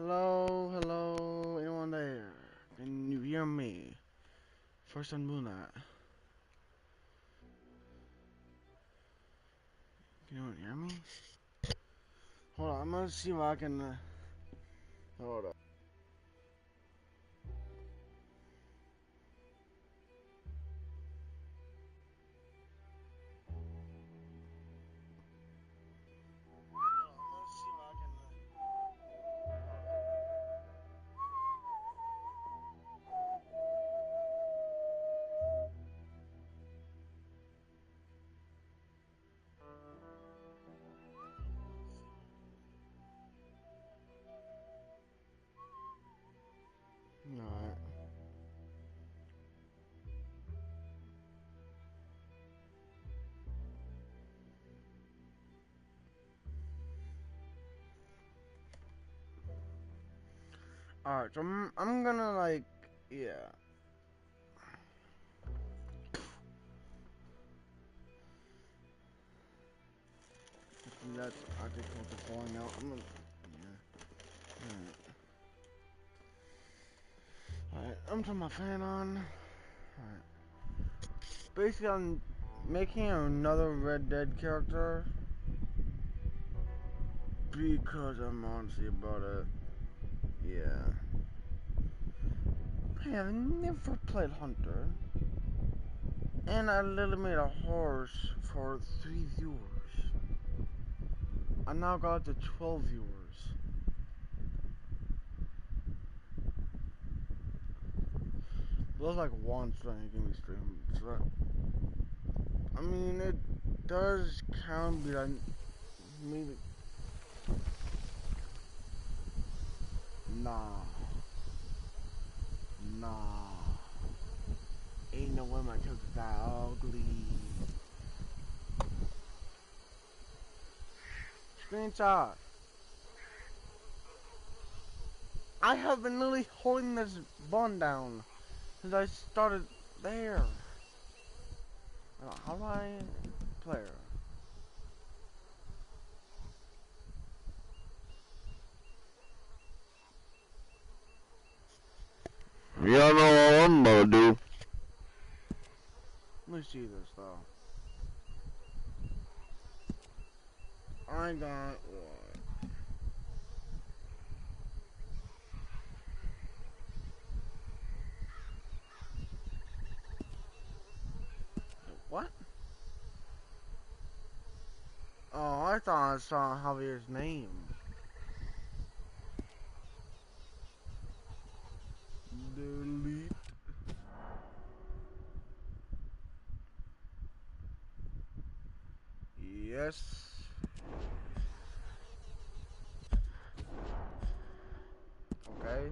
Hello, hello, anyone there? Can you hear me? First time doing that. Can anyone hear me? Hold on, I'm gonna see if I can. Hold up. Alright. Alright, so I'm gonna like, yeah. That's I think what the falling out. I'm gonna, yeah. Alright, I'm turning my fan on. Alright. Basically, I'm making another Red Dead character because I'm honestly about it. Yeah. I have never played Hunter, and I literally made a horse for 3 viewers. I now got to 12 viewers. That was like once trying to give me stream. So that, I mean, it does count, but I mean, nah. Ain't no way my character's that ugly. Screenshot. I have been literally holding this button down since I started there. How do I play her? Y'all know what I'm gonna do. Let me see this though. I got what? What? Oh, I thought I saw Javier's name. Delete. Yes. Okay.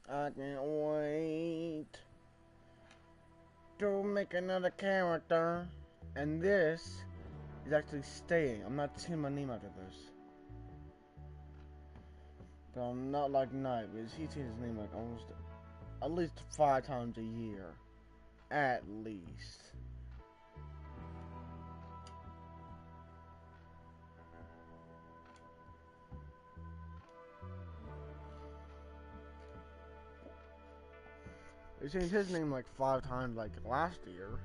I can't wait to make another character. And this is actually staying. I'm not seeing my name after this. But I'm not like Knight, because he changes his name like almost at least 5 times a year. At least. He changed his name like 5 times like last year.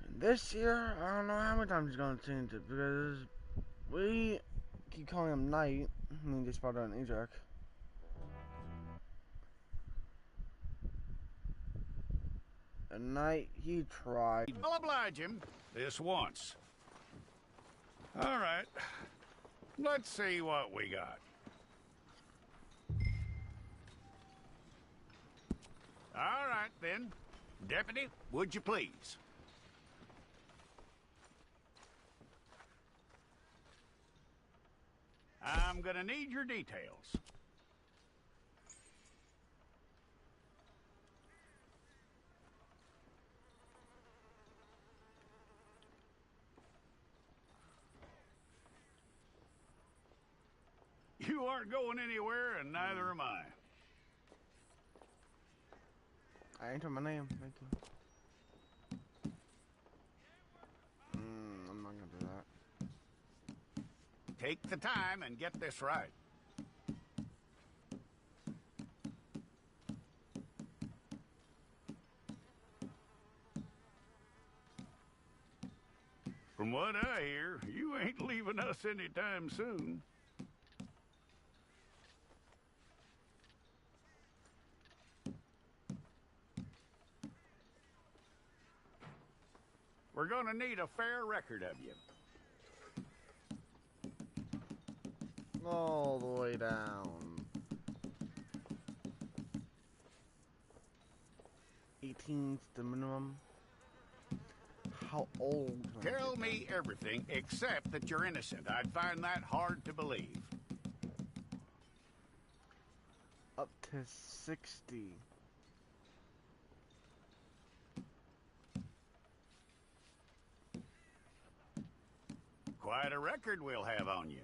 And this year, I don't know how many times he's gonna change it because we keep calling him Knight. I mean, Jspider and Ajax. And Knight, he tried. I'll oblige him this once. All right. Let's see what we got. All right, then. Deputy, would you please? I'm gonna need your details. You aren't going anywhere, and neither am I. I entered my name. Thank you. Take the time and get this right. From what I hear, you ain't leaving us anytime soon. We're gonna need a fair record of you. All the way down. 18's the minimum. How old? Tell me everything except that you're innocent. I'd find that hard to believe. Up to 60. Quite a record we'll have on you.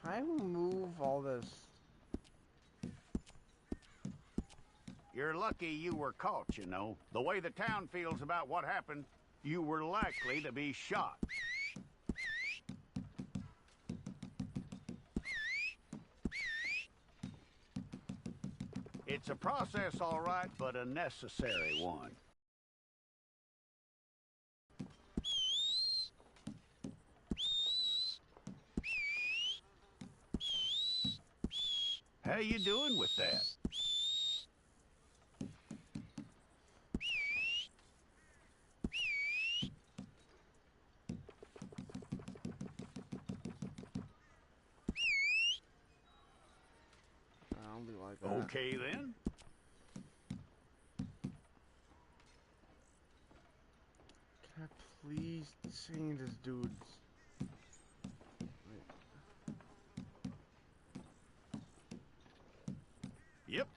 Can I remove all this? You're lucky you were caught, you know. The way the town feels about what happened, you were likely to be shot. It's a process, all right, but a necessary one. How you doing with that? I don't be like that. Okay, then. Can I please change this dude's? Yep.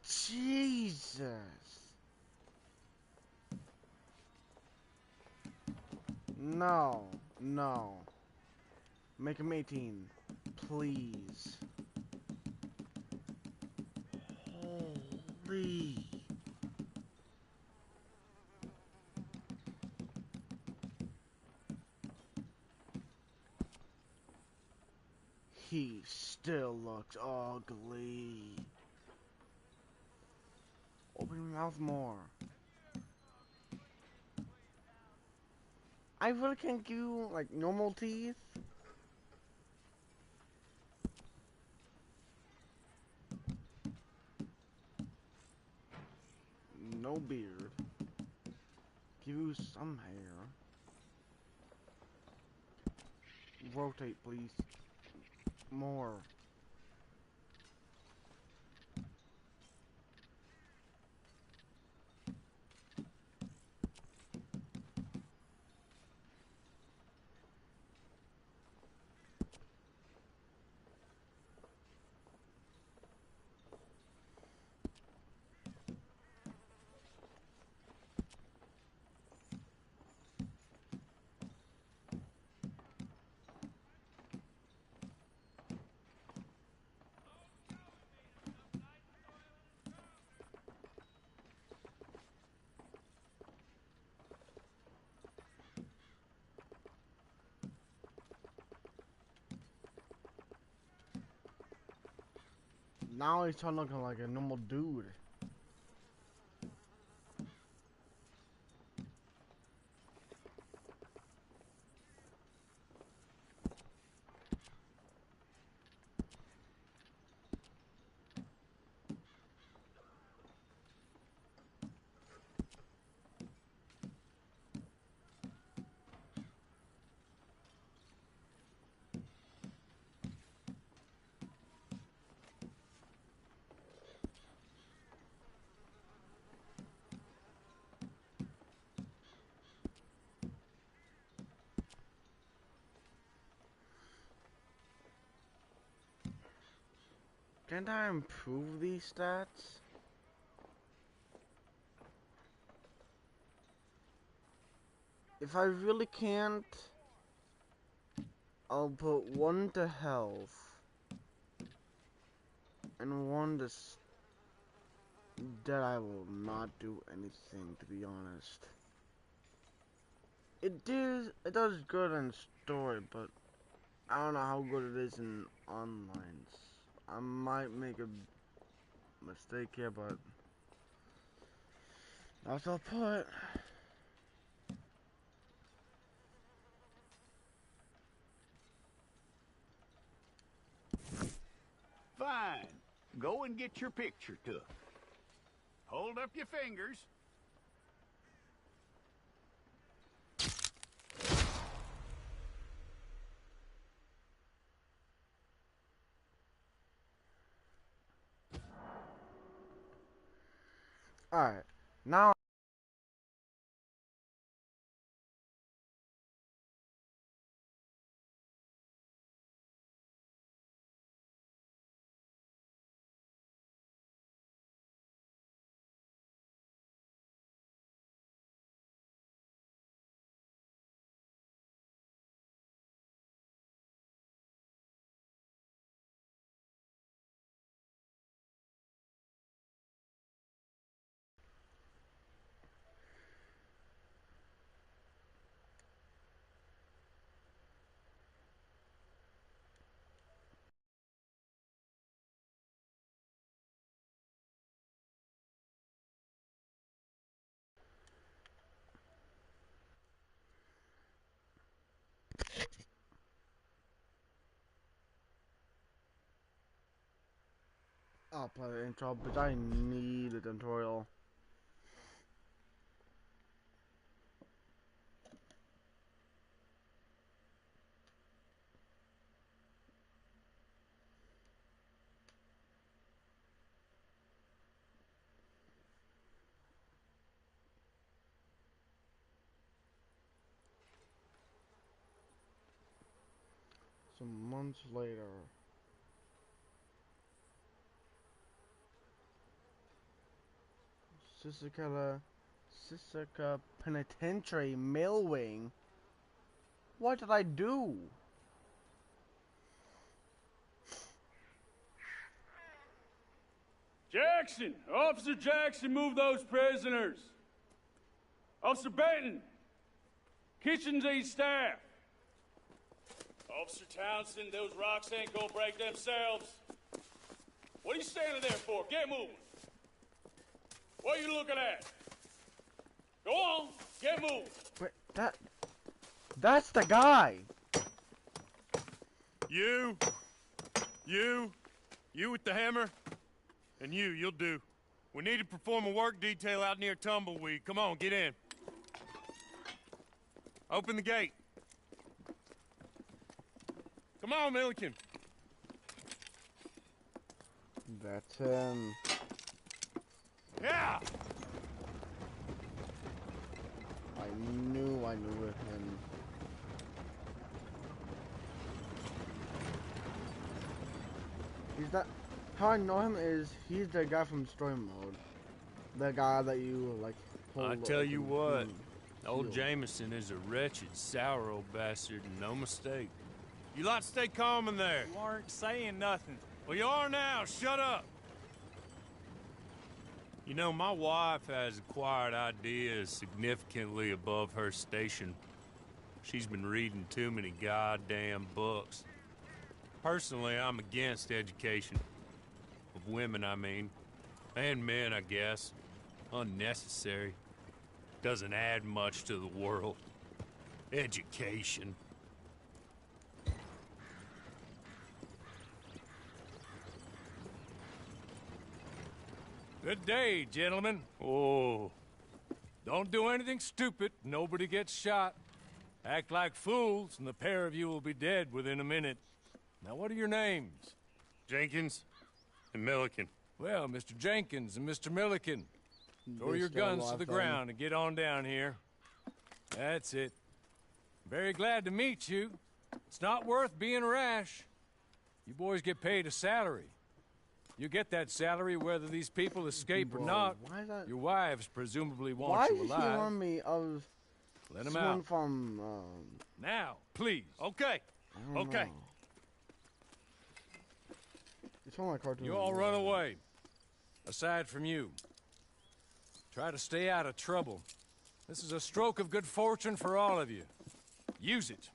Jesus. No, no. Make him 18, please. Holy. He still looks ugly. Open your mouth more. I really can't give you, like, normal teeth. No beard. Give you some hair. Rotate, please. More. Now he's starting looking like a normal dude. Can't I improve these stats? If I really can't, I'll put 1 to health and 1 to that I will not do anything, to be honest. It does good in story, but I don't know how good it is in online. I might make a mistake here, but that's what I'll put. Fine. Go and get your picture took. Hold up your fingers. Alright, now I'll play the intro, but I need a tutorial. Some months later. Sisika Penitentiary Mail Wing. What did I do? Jackson! Officer Jackson, move those prisoners! Officer Benton! Kitchens aid staff! Officer Townsend, those rocks ain't gonna break themselves. What are you standing there for? Get moving! What are you looking at? Go on, get moving! Wait, that's the guy! You with the hammer, and you'll do. We need to perform a work detail out near Tumbleweed. Come on, get in. Open the gate. Come on, Milliken. That's him. Yeah! I knew it was him. He's that. How I know him is he's the guy from story mode. The guy that you like. I tell you what, old Jameson is a wretched, sour old bastard, and no mistake. You lot stay calm in there. You aren't saying nothing. Well, you are now. Shut up. You know, my wife has acquired ideas significantly above her station. She's been reading too many goddamn books. Personally, I'm against education. Of women, I mean. And men, I guess. Unnecessary. Doesn't add much to the world. Education. Good day, gentlemen. Oh. Don't do anything stupid. Nobody gets shot. Act like fools, and the pair of you will be dead within a minute. Now, what are your names? Jenkins and Milliken. Well, Mr. Jenkins and Mr. Milliken, throw your guns to the ground and get on down here. That's it. Very glad to meet you. It's not worth being rash. You boys get paid a salary. You get that salary whether these people escape or not. Why is that? Your wives presumably want Why you is he alive. on me of Let them someone out. from Now, please. Okay. I don't Okay. know. It's on my cartoon. You all run away. Aside from you. Try to stay out of trouble. This is a stroke of good fortune for all of you. Use it.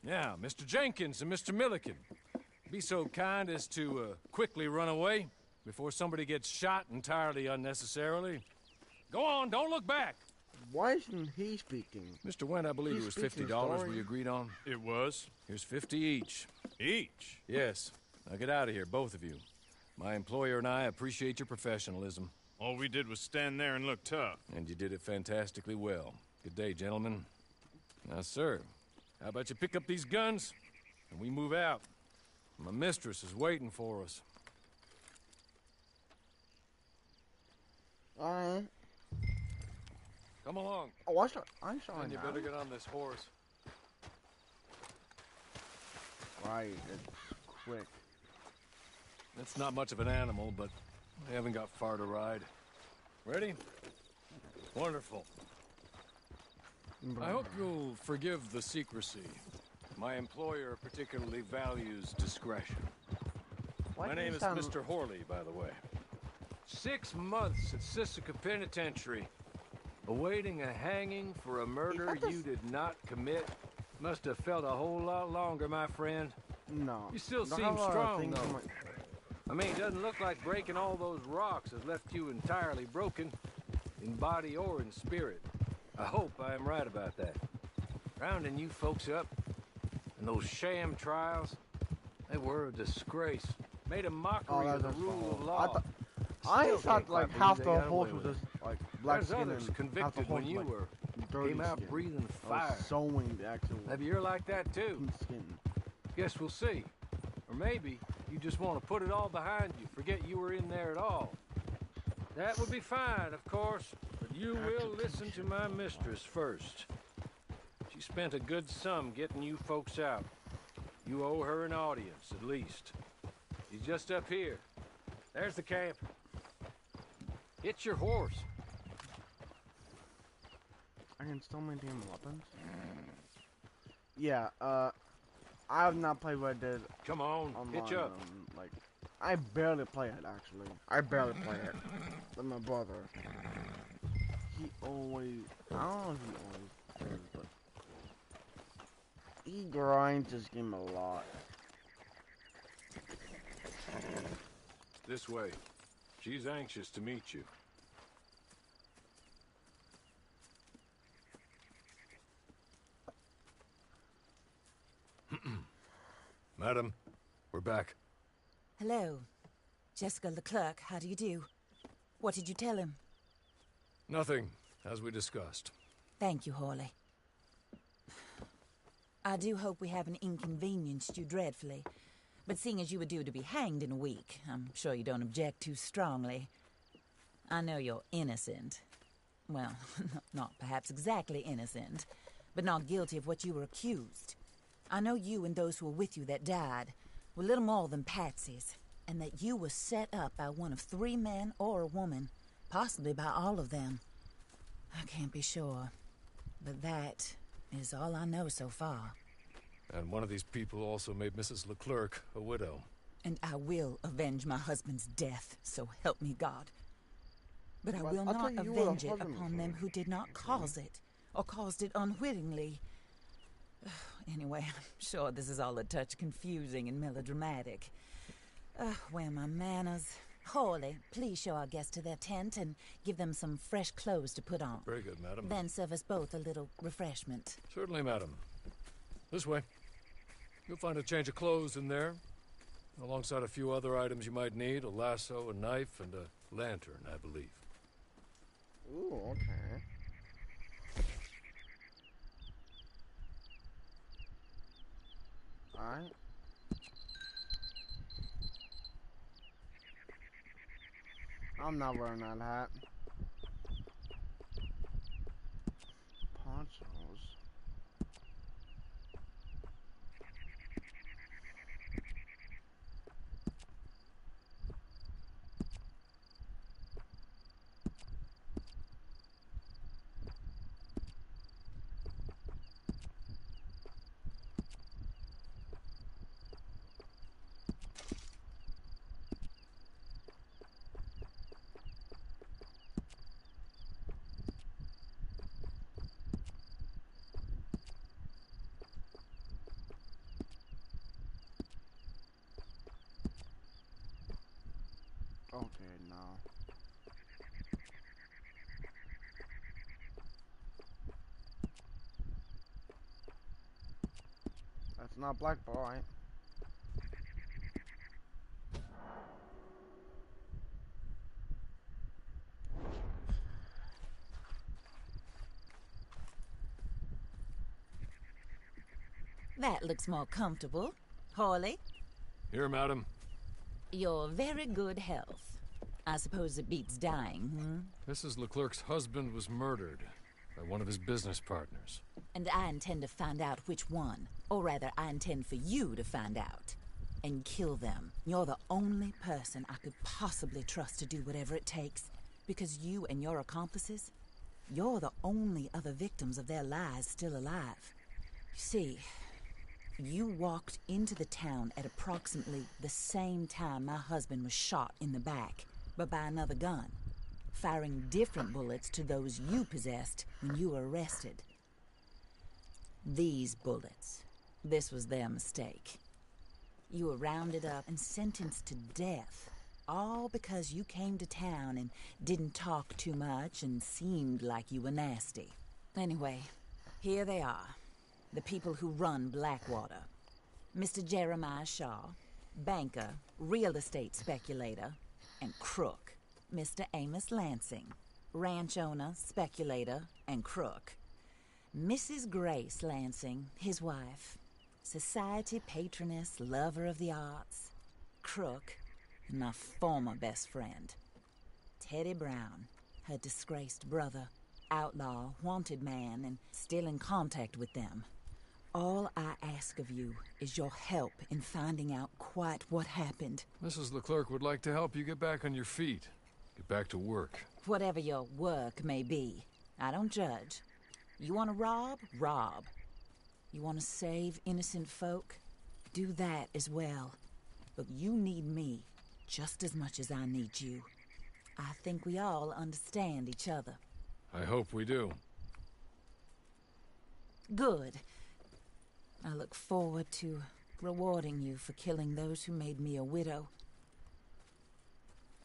Now, Mr. Jenkins and Mr. Milliken, be so kind as to quickly run away before somebody gets shot entirely unnecessarily. Go on, don't look back. Why isn't he speaking? Mr. Wendt, I believe it was $50 we agreed on. It was? Here's 50 each. Each? Yes. Now get out of here, both of you. My employer and I appreciate your professionalism. All we did was stand there and look tough. And you did it fantastically well. Good day, gentlemen. Now, sir, how about you pick up these guns and we move out? My mistress is waiting for us. Alright. Come along. Oh, I'm sorry. And you better get on this horse. Right, it's quick. It's not much of an animal, but we haven't got far to ride. Ready? Wonderful. I hope you'll forgive the secrecy. My employer particularly values discretion. My name is Mr. Horley, by the way. 6 months at Sisika Penitentiary, awaiting a hanging for a murder you did not commit. Must have felt a whole lot longer, my friend. No. You still Don't seem have a lot of strong, things though. on my- I mean, it doesn't look like breaking all those rocks has left you entirely broken, in body or in spirit. I hope I am right about that. Rounding you folks up, and those sham trials, they were a disgrace. Made a mockery of the rule of law. I Still thought can't like quite half believe the they got horse away was with just like black There's skin others and half the convicted horse when you like were dirty came out skin. breathing I fire. was sewing the actual Maybe you're like that too. pink skin. Guess we'll see. Or maybe you just want to put it all behind you, forget you were in there at all. That would be fine, of course, but you will listen to my mistress first. She spent a good sum getting you folks out. You owe her an audience, at least. She's just up here. There's the camp. It's your horse. I can still maintain weapons. Yeah, I have not played Red Dead Come on, Online. hitch up. Like, I barely play it actually. I barely play it. With my brother. He always, I don't know if he always plays, but he grinds this game a lot. This way. She's anxious to meet you. Madam, we're back. Hello. Jessica Leclerc, how do you do? What did you tell him? Nothing, as we discussed. Thank you, Horley. I do hope we haven't inconvenienced you dreadfully. But seeing as you were due to be hanged in a week, I'm sure you don't object too strongly. I know you're innocent. Well, not perhaps exactly innocent, but not guilty of what you were accused. I know you and those who were with you that died were little more than patsies, and that you were set up by one of 3 men or a woman, possibly by all of them. I can't be sure, but that is all I know so far. And one of these people also made Mrs. Leclerc a widow. And I will avenge my husband's death, so help me God. But I But will I not thought you were avenge the it husband upon them who did not cause it, or caused it unwittingly. Anyway, I'm sure this is all a touch confusing and melodramatic. Where are my manners? Horley, please show our guests to their tent and give them some fresh clothes to put on. Very good, madam. Then serve us both a little refreshment. Certainly, madam. This way. You'll find a change of clothes in there, alongside a few other items you might need, a lasso, a knife, and a lantern, I believe. Ooh, okay. Alright. I'm not wearing that hat. Ponchos. Okay, no. That's not Black Boy. That looks more comfortable. Hawley, Here, madam. your very good health. I suppose it beats dying, hmm? Mrs. Leclerc's husband was murdered by one of his business partners. And I intend to find out which one. Or rather, I intend for you to find out. And kill them. You're the only person I could possibly trust to do whatever it takes. Because you and your accomplices, you're the only other victims of their lies still alive. You see, you walked into the town at approximately the same time my husband was shot in the back, but by another gun, firing different bullets to those you possessed when you were arrested. These bullets, this was their mistake. You were rounded up and sentenced to death, all because you came to town and didn't talk too much and seemed like you were nasty. Anyway, here they are. The people who run Blackwater. Mr. Jeremiah Shaw, banker, real estate speculator, and crook. Mr. Amos Lansing, ranch owner, speculator, and crook. Mrs. Grace Lansing, his wife, society patroness, lover of the arts, crook, and my former best friend. Teddy Brown, her disgraced brother, outlaw, wanted man, and still in contact with them. All I ask of you is your help in finding out quite what happened. Mrs. Leclerc would like to help you get back on your feet. Get back to work. Whatever your work may be, I don't judge. You want to rob? Rob. You want to save innocent folk? Do that as well. But you need me just as much as I need you. I think we all understand each other. I hope we do. Good. I look forward to rewarding you for killing those who made me a widow.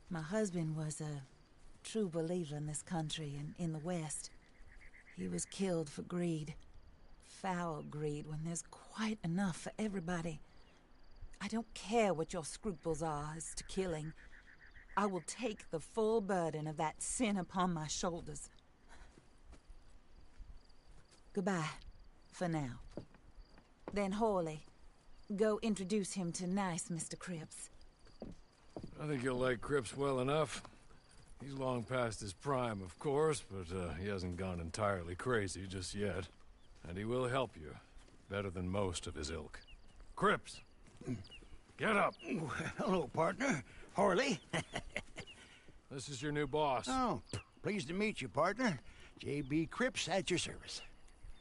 My husband was a true believer in this country and in the West. He was killed for greed. Foul greed when there's quite enough for everybody. I don't care what your scruples are as to killing. I will take the full burden of that sin upon my shoulders. Goodbye, for now. Then Hawley, go introduce him to nice Mr. Cripps. I think you'll like Cripps well enough. He's long past his prime, of course, but he hasn't gone entirely crazy just yet. And he will help you, better than most of his ilk. Cripps! Get up! Hello, partner. Harley. This is your new boss. Oh, pleased to meet you, partner. J.B. Cripps at your service.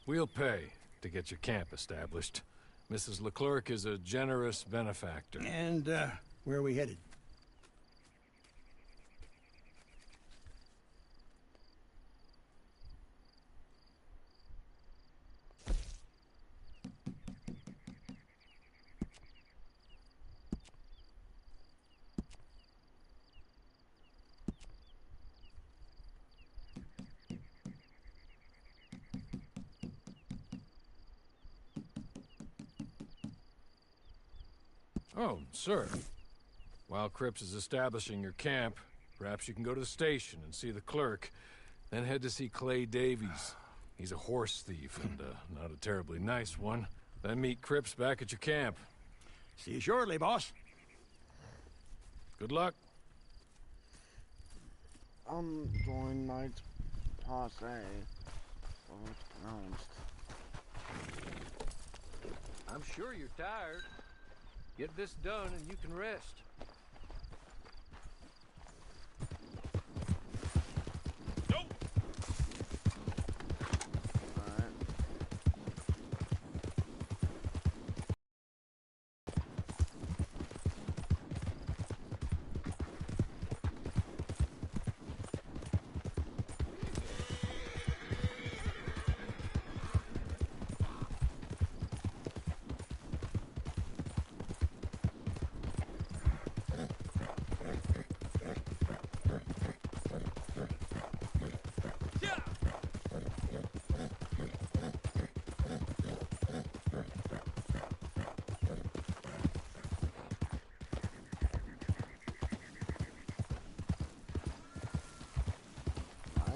We'll pay to get your camp established. Mrs. Leclerc is a generous benefactor. And, where are we headed? Oh, sir. While Cripps is establishing your camp, perhaps you can go to the station and see the clerk, then head to see Clay Davies. He's a horse thief, and not a terribly nice one. Then meet Cripps back at your camp. See you shortly, boss. Good luck. Join Knight's Posse. So it's pronounced. I'm sure you're tired. Get this done and you can rest.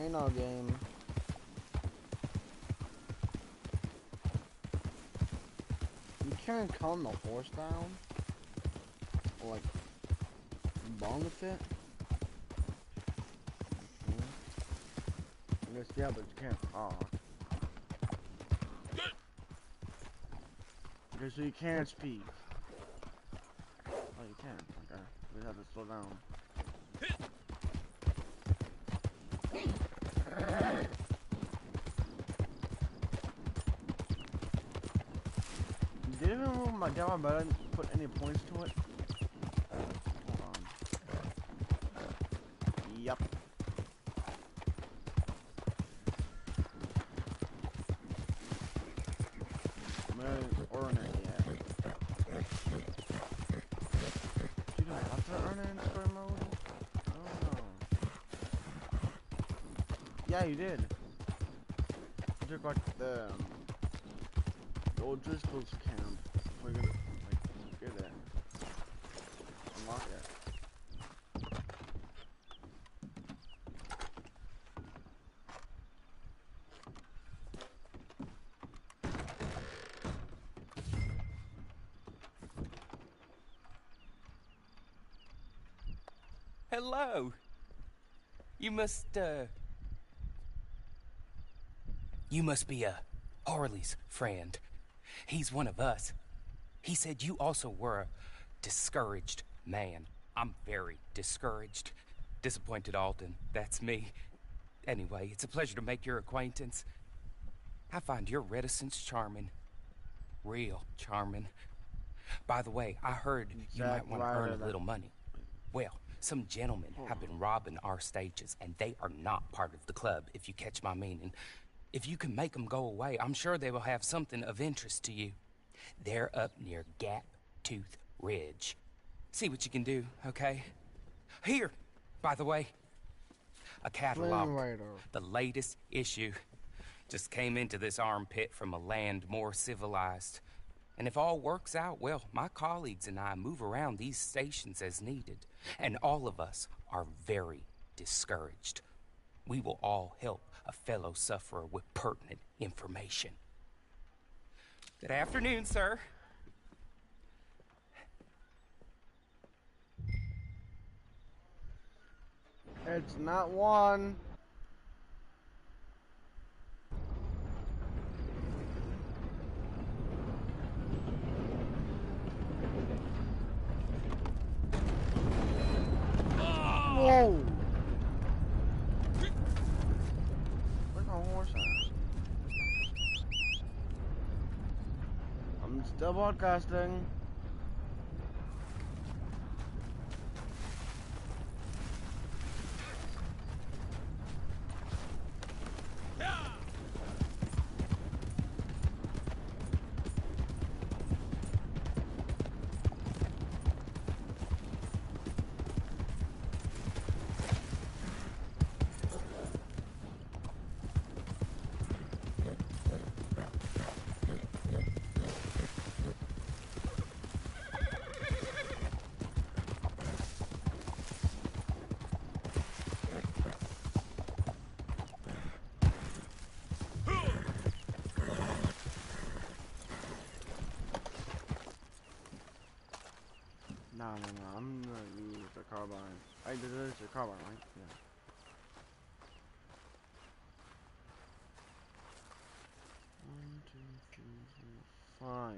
Ain't no game. You can't calm the horse down. Or like bond with it. I guess yeah, but you can't talk. Okay, so you can't speak. Oh, you can. Okay, we have to slow down. Did even move my down, but I didn't put any points to it. Hold on. Yup. Ordinary, yeah. Did I have to earn it in story mode? I don't know. Yeah, you did. You took like the old Driscoll's camp. Before you get it. Unlock it. Hello. You must be Harley's friend. He's one of us. He said you also were a discouraged man. I'm very discouraged. Disappointed Alden, that's me. Anyway, it's a pleasure to make your acquaintance. I find your reticence charming. Real charming. By the way, I heard you might want to earn a little money. Well, some gentlemen have been robbing our stages, and they are not part of the club, if you catch my meaning. If you can make them go away, I'm sure they will have something of interest to you. They're up near Gap Tooth Ridge. See what you can do, okay? Here, by the way, a catalog, the latest issue. Just came into this armpit from a land more civilized. And if all works out, well, my colleagues and I move around these stations as needed. And all of us are very discouraged. We will all help a fellow sufferer with pertinent information. Good afternoon, sir. It's not one. Whoa! Where's my horse at? I'm still broadcasting. No, I'm gonna use the carbine. Hey, this is the carbine, right? Yeah. One, two, three, four, 5.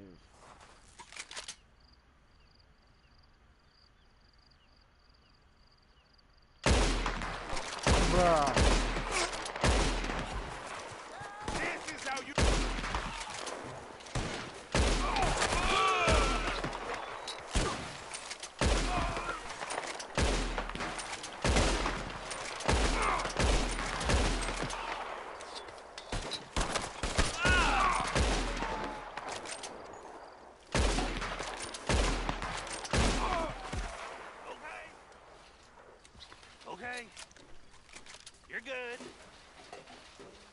Bruh. This is how you... Okay. You're good.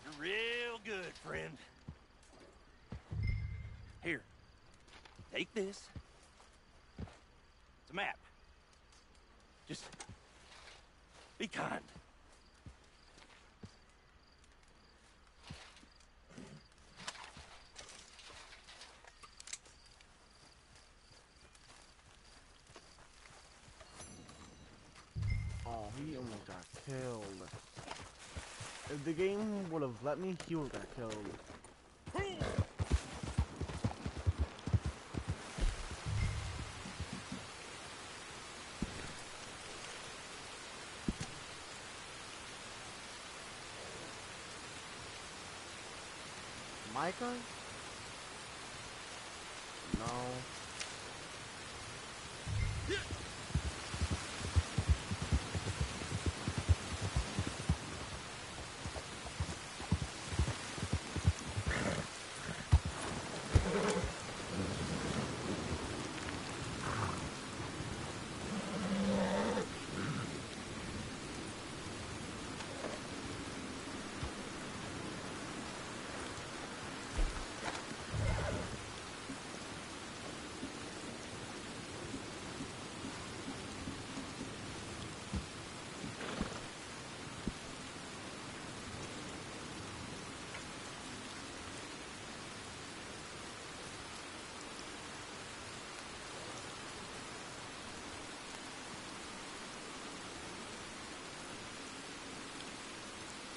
You're real good, friend. Here. Take this. It's a map. Just be kind. he almost got killed. If the game would have let me, he would have got killed. Micah? No.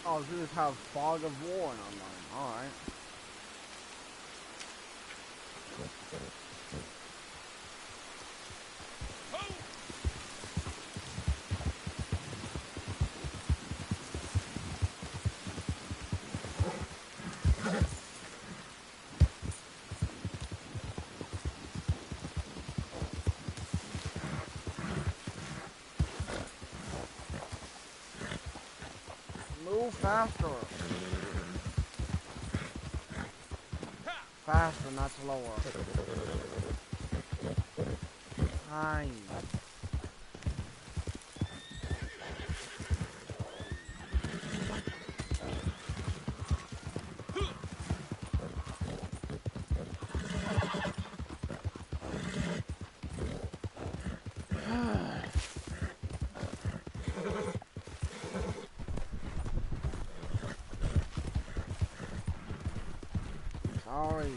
Oh, so just have Fog of War in online. Alright. Move faster. Faster, not slower. Hi. Sorry.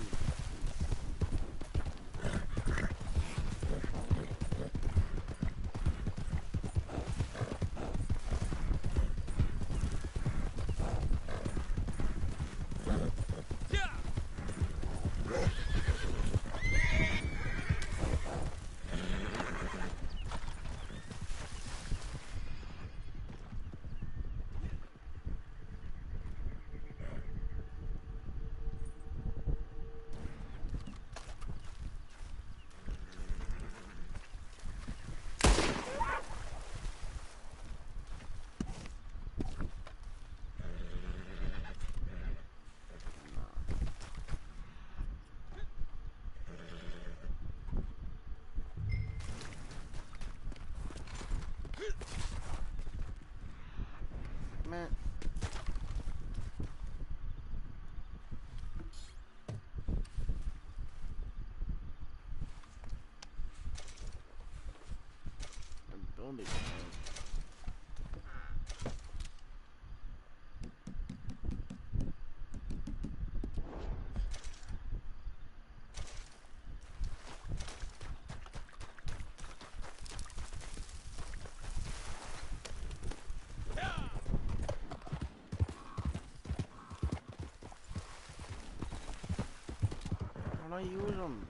Man. I'm building. How do I use them?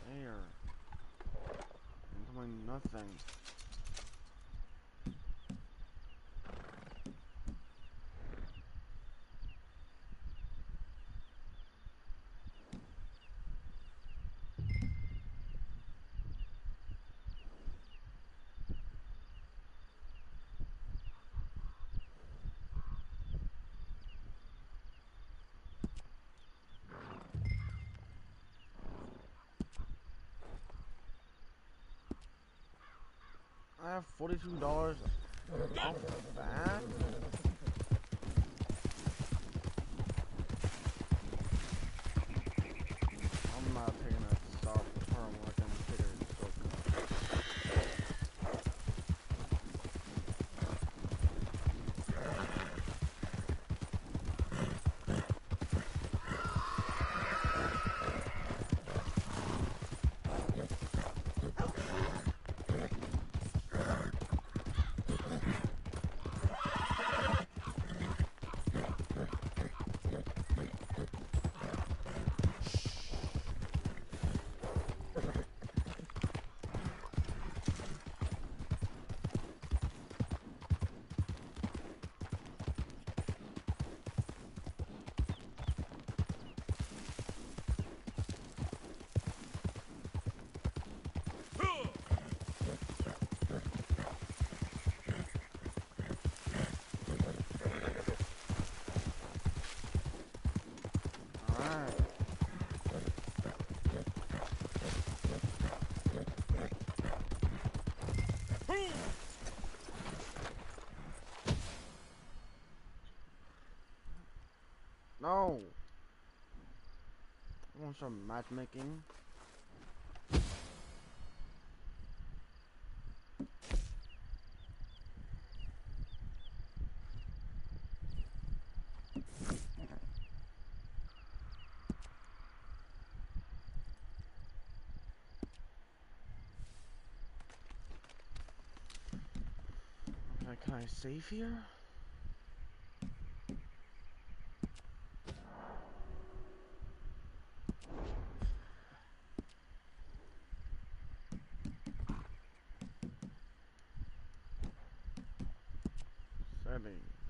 There. I'm doing nothing. I have $42 off the bat. I'm not taking a stop term like I'm taking a stop. Oh. I want some matchmaking. Okay, can I save here? Settings.